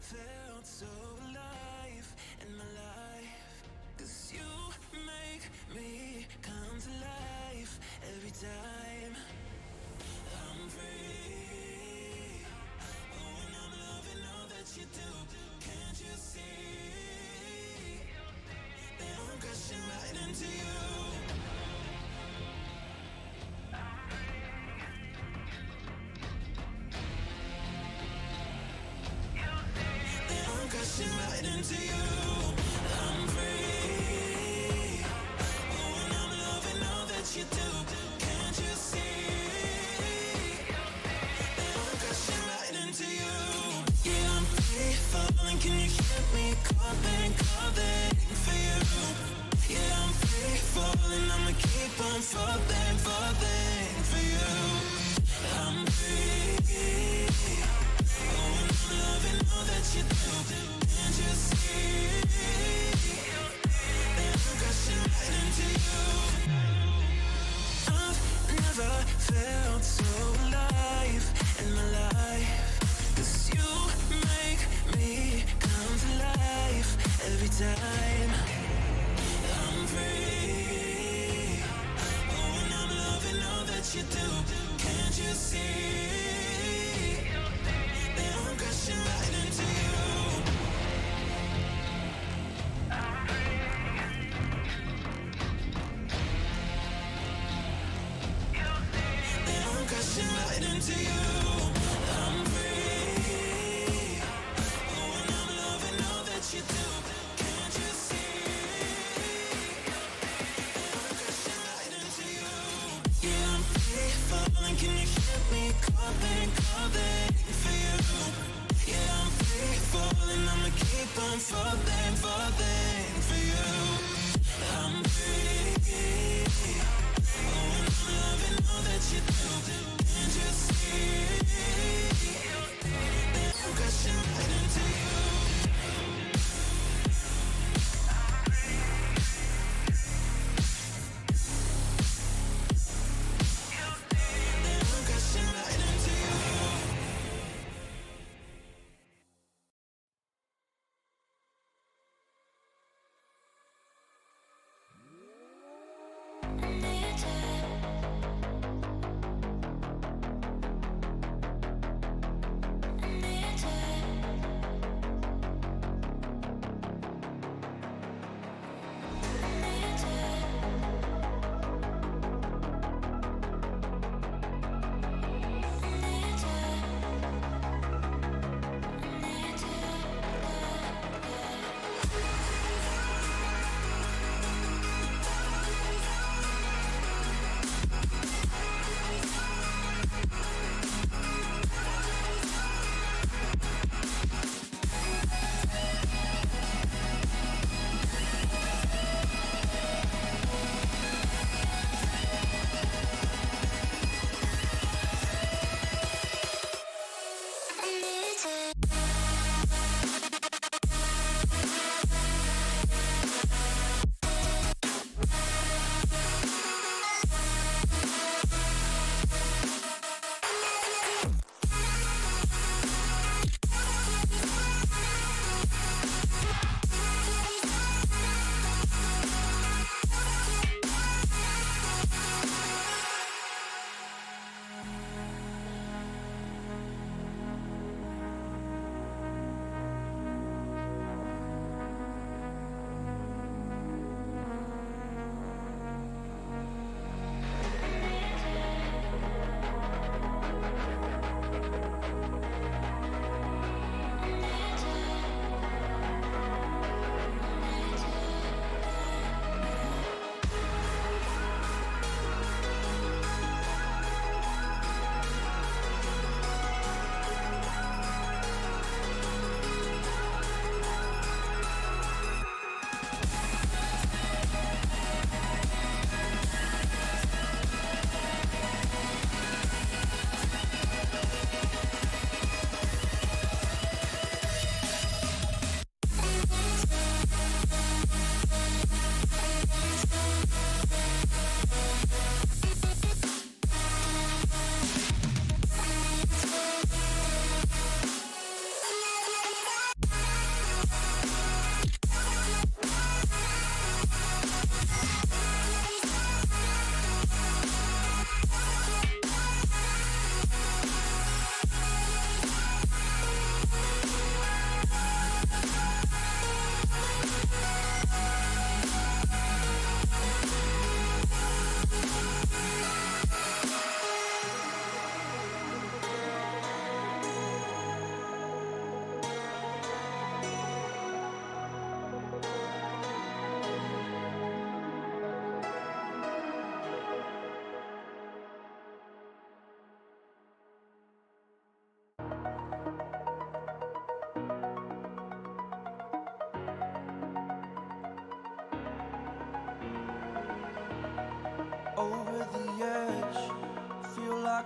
felt so alive in my life, 'cause you make me come to life every time I'm free. Oh, and I'm loving all that you do. Can't you see that I'm crashing right into you? falling, falling for you. I'm free. Oh, and I'm loving all that you do. Can't you see that I'm crashing right into you? I've never felt so alive in my life. 'Cause you make me come to life every time. I'm free. Oh, and I'm loving all that you do. Can't you see that I'm crashing right into you? That I'm crashing right into you. I'm free. Oh, and I'm loving all that you do. Can't you see that I'm crashing right into you? Yeah, I'm free falling. Can you hear me calling, calling for you? Yeah, I'm free falling. I'ma keep on falling, falling for you. I'm free. Oh, and I'm loving all that you do. Can't you see that I'm crashing right into you? That I'm crashing right into you.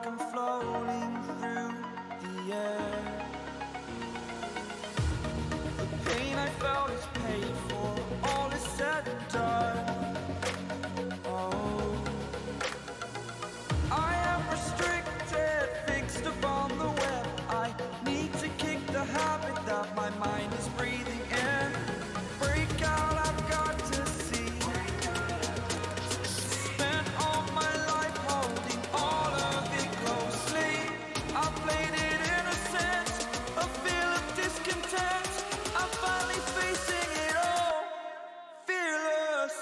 like I'm floating through the air. The pain I felt is paid for, all is said and done. Oh, I am restricted, fixed upon the web. I need to kick the habit that my mind is breathing in. Break out, I've got to see. Spent all my life holding all of it closely. I played it innocent, a feel of discontent. I'm finally facing it all, fearless.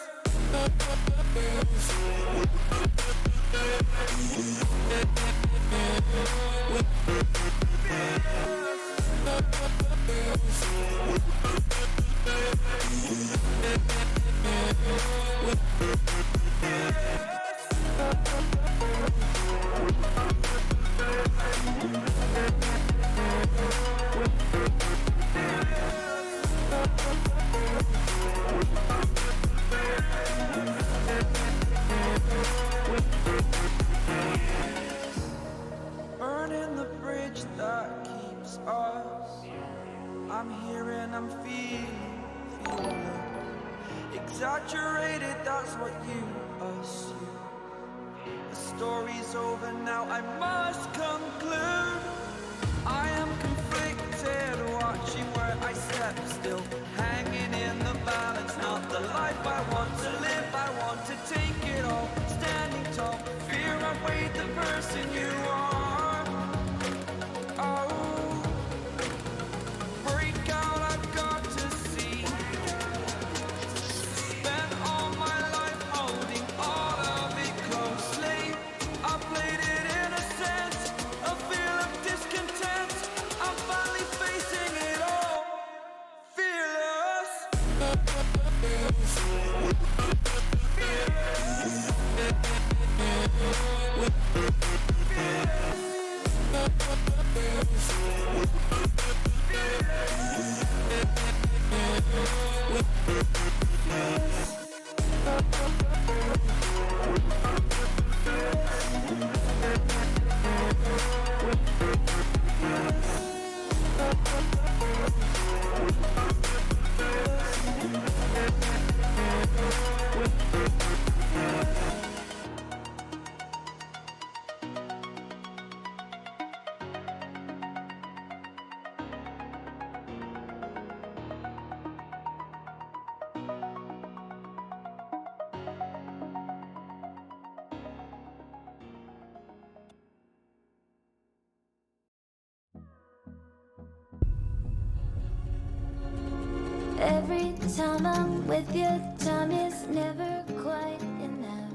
Burning the bridge that keeps us. I'm here and I'm feeling exaggerated, that's what you assume. The story's over now, I must conclude. I am conflicted, watching where I step still, hanging in the balance. Not the life I want to live, I want to take it all. Standing tall, fear outweighed the person you are. Oh, break out, I've got to see. Spent all my life holding all of it closely. I played it innocent, a feel of discontent. I'm finally facing it all, fearless. Every time I'm with you, time is never quite enough.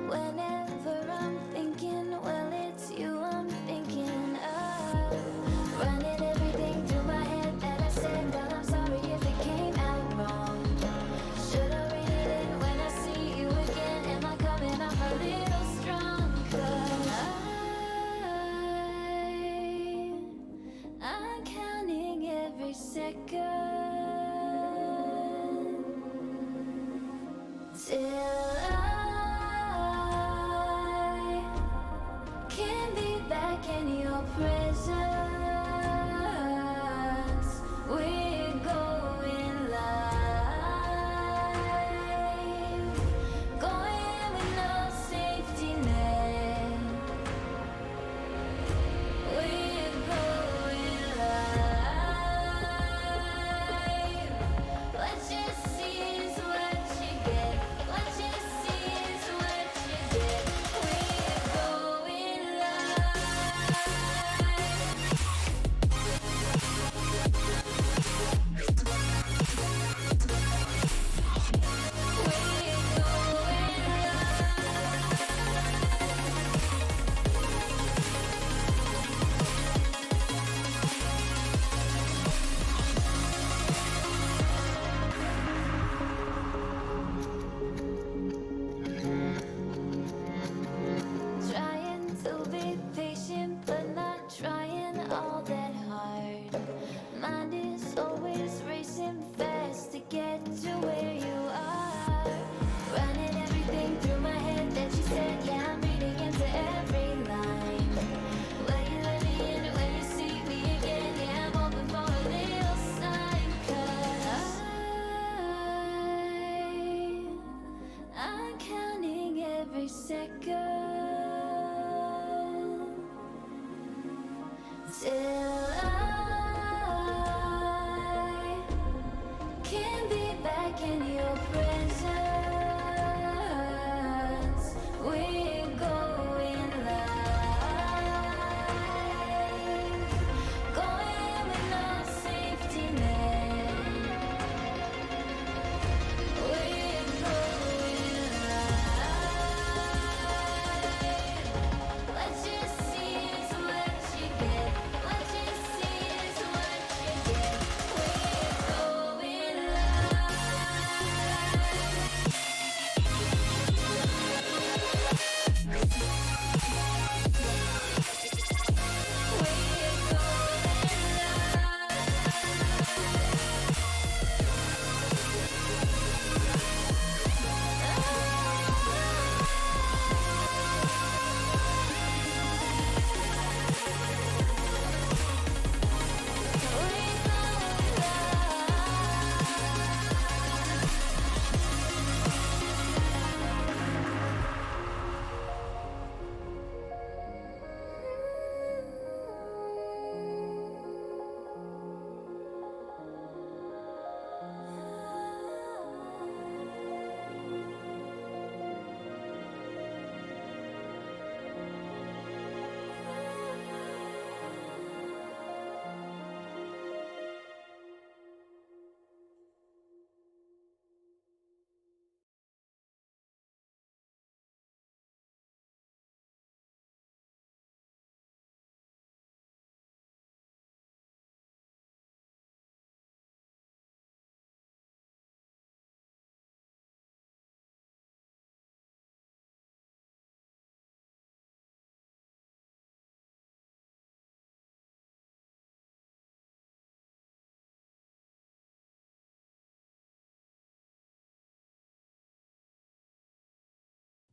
Whenever I'm thinking, well, it's you I'm thinking of. Running everything through my head that I said, well, I'm sorry if it came out wrong. Should I read it in when I see you again? Am I coming off a little strong? 'Cause I'm counting every second till I can be back in your presence. We're going live, going with no safety net. We're going live. What you see is what you get. What you till I can be back in your presence. We're going live, going with no safety net. We're going live. What you see is what you get. What you see is what you get. We're going live.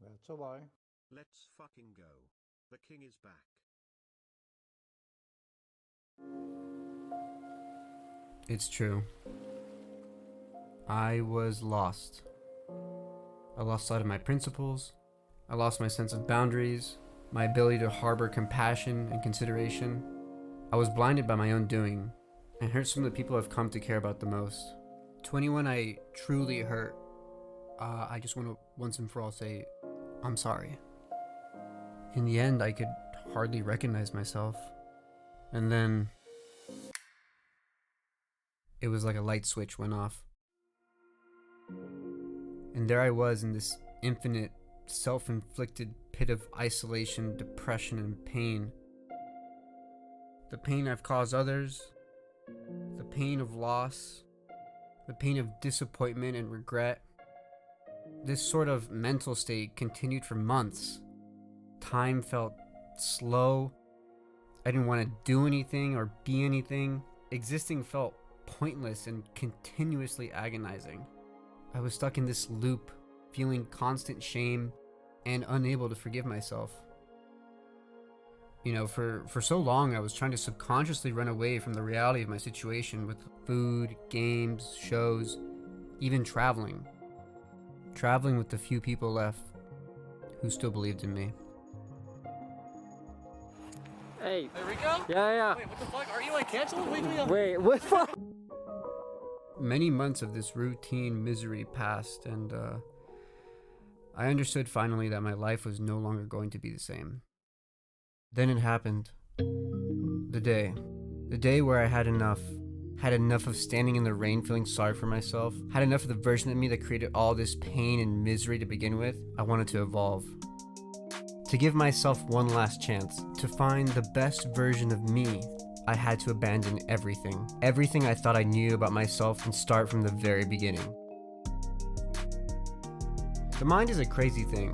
That's a lie. Let's fucking go. The king is back. It's true. I was lost. I lost sight of my principles. I lost my sense of boundaries, my ability to harbor compassion and consideration. I was blinded by my own doing and hurt some of the people I've come to care about the most. To anyone I truly hurt, I just want to once and for all say, I'm sorry. In the end, I could hardly recognize myself. And then it was like a light switch went off. And there I was in this infinite, self-inflicted pit of isolation, depression, and pain. The pain I've caused others, the pain of loss, the pain of disappointment and regret. This sort of mental state continued for months. Time felt slow. I didn't want to do anything or be anything. Existing felt pointless and continuously agonizing. I was stuck in this loop, feeling constant shame and unable to forgive myself. You know, for so long I was trying to subconsciously run away from the reality of my situation with food, games, shows, even traveling. Traveling with the few people left who still believed in me. Hey. There we go? Yeah. Wait, what the fuck? Are you like canceled? What are you doing on? Wait, what the fuck? Many months of this routine misery passed, and I understood finally that my life was no longer going to be the same. Then it happened. The day where I had enough of standing in the rain feeling sorry for myself, had enough of the version of me that created all this pain and misery to begin with. I wanted to evolve. To give myself one last chance, to find the best version of me, I had to abandon everything. Everything I thought I knew about myself and start from the very beginning. The mind is a crazy thing.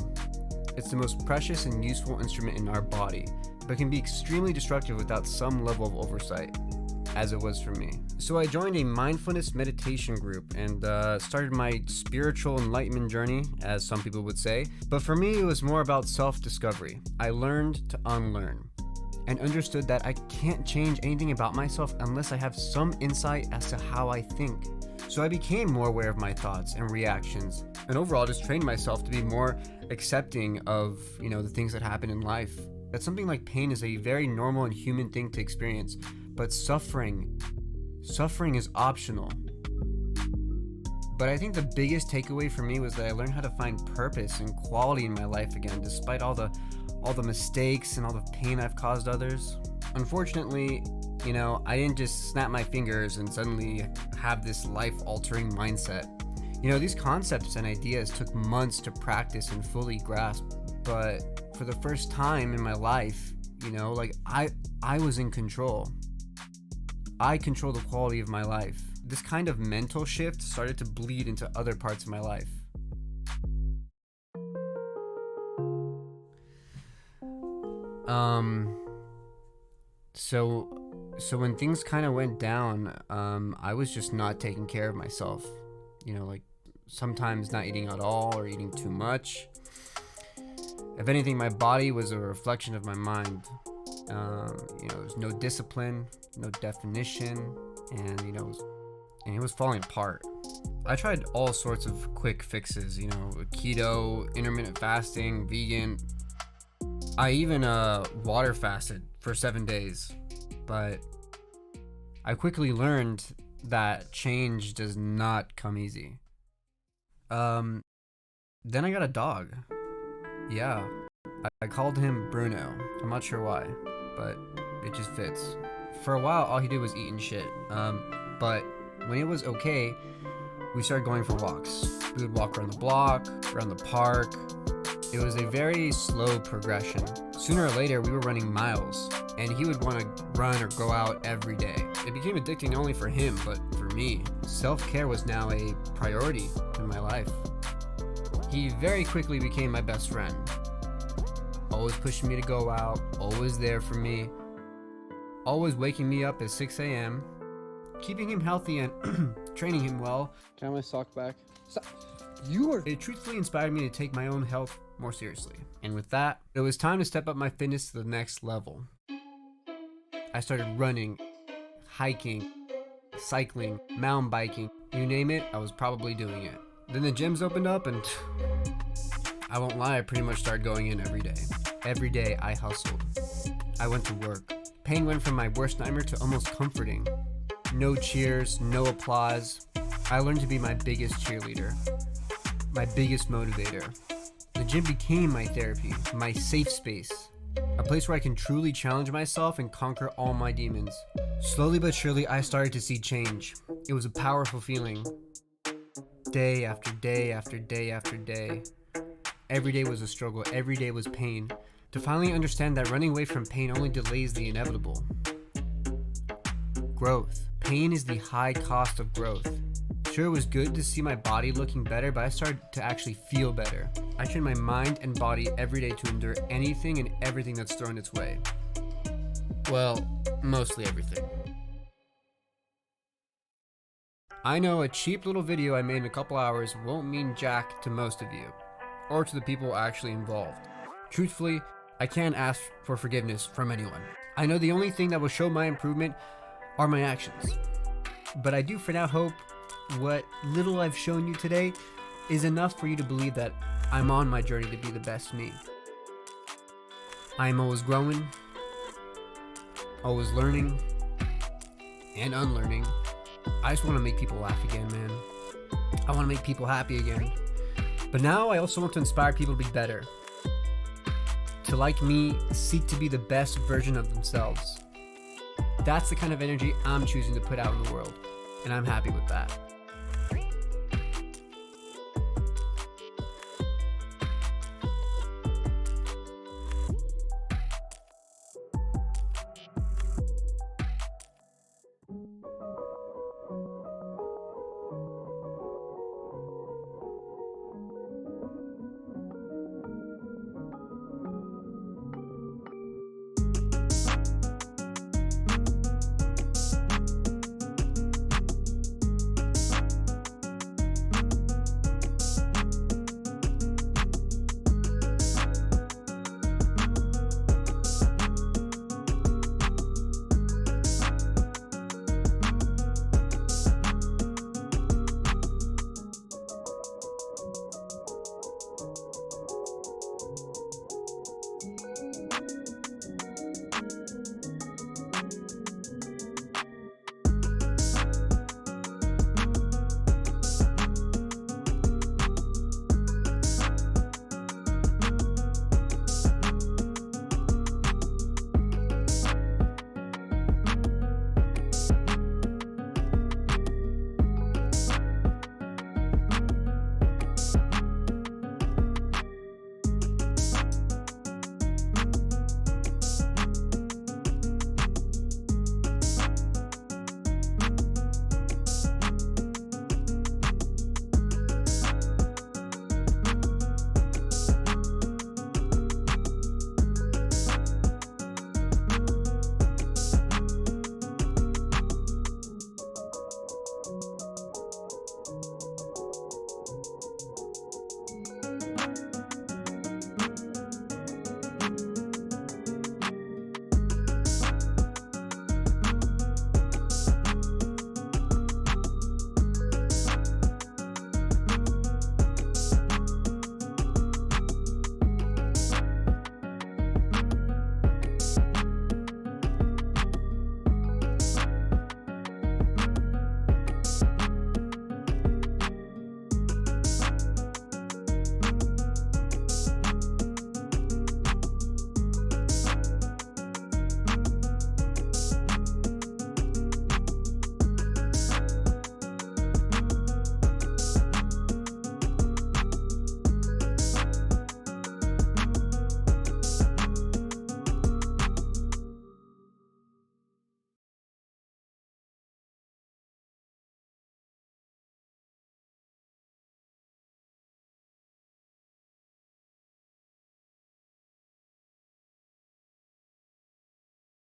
It's the most precious and useful instrument in our body, but can be extremely destructive without some level of oversight, as it was for me. So I joined a mindfulness meditation group and started my spiritual enlightenment journey, as some people would say. But for me, it was more about self-discovery. I learned to unlearn and understood that I can't change anything about myself unless I have some insight as to how I think. So I became more aware of my thoughts and reactions, and overall just trained myself to be more accepting of, the things that happen in life. that something like pain is a very normal and human thing to experience, but suffering is optional. But I think the biggest takeaway for me was that I learned how to find purpose and quality in my life again, despite all the mistakes and all the pain I've caused others. Unfortunately, I didn't just snap my fingers and suddenly have this life-altering mindset. These concepts and ideas took months to practice and fully grasp, but for the first time in my life, I was in control. I control the quality of my life. This kind of mental shift started to bleed into other parts of my life. So when things kind of went down, I was just not taking care of myself. Sometimes not eating at all or eating too much. If anything, my body was a reflection of my mind. There's no discipline, no definition, and it was falling apart. I tried all sorts of quick fixes, keto, intermittent fasting, vegan. I even water fasted for 7 days, but I quickly learned that change does not come easy. Then I got a dog. Yeah, I called him Bruno. I'm not sure why, but it just fits. For a while, all he did was eat and shit. But when it was okay, we started going for walks. We would walk around the block, around the park. It was a very slow progression. Sooner or later, we were running miles, and he would want to run or go out every day. It became addicting not only for him, but for me. Self-care was now a priority in my life. He very quickly became my best friend. Always pushing me to go out, always there for me, always waking me up at 6 a.m., keeping him healthy and training him well. Can I have my sock back? It truthfully inspired me to take my own health more seriously. And with that, it was time to step up my fitness to the next level. I started running, hiking, cycling, mountain biking, you name it, I was probably doing it. Then the gyms opened up and I won't lie, I pretty much started going in every day. Every day I hustled. I went to work. Pain went from my worst nightmare to almost comforting. No cheers, no applause. I learned to be my biggest cheerleader, my biggest motivator. The gym became my therapy, my safe space, a place where I can truly challenge myself and conquer all my demons. Slowly but surely, I started to see change. It was a powerful feeling. Day after day after day after day. Every day was a struggle, every day was pain. To finally understand that running away from pain only delays the inevitable. Growth. Pain is the high cost of growth. Sure, it was good to see my body looking better, but I started to actually feel better. I trained my mind and body every day to endure anything and everything that's thrown its way. Well, mostly everything. I know a cheap little video I made in a couple hours won't mean jack to most of you, or to the people actually involved. Truthfully, I can't ask for forgiveness from anyone. I know the only thing that will show my improvement are my actions. But I do for now hope what little I've shown you today is enough for you to believe that I'm on my journey to be the best me. I'm always growing, always learning, and unlearning. I just want to make people laugh again, man. I want to make people happy again. But now I also want to inspire people to be better. To, like me, seek to be the best version of themselves. That's the kind of energy I'm choosing to put out in the world, and I'm happy with that.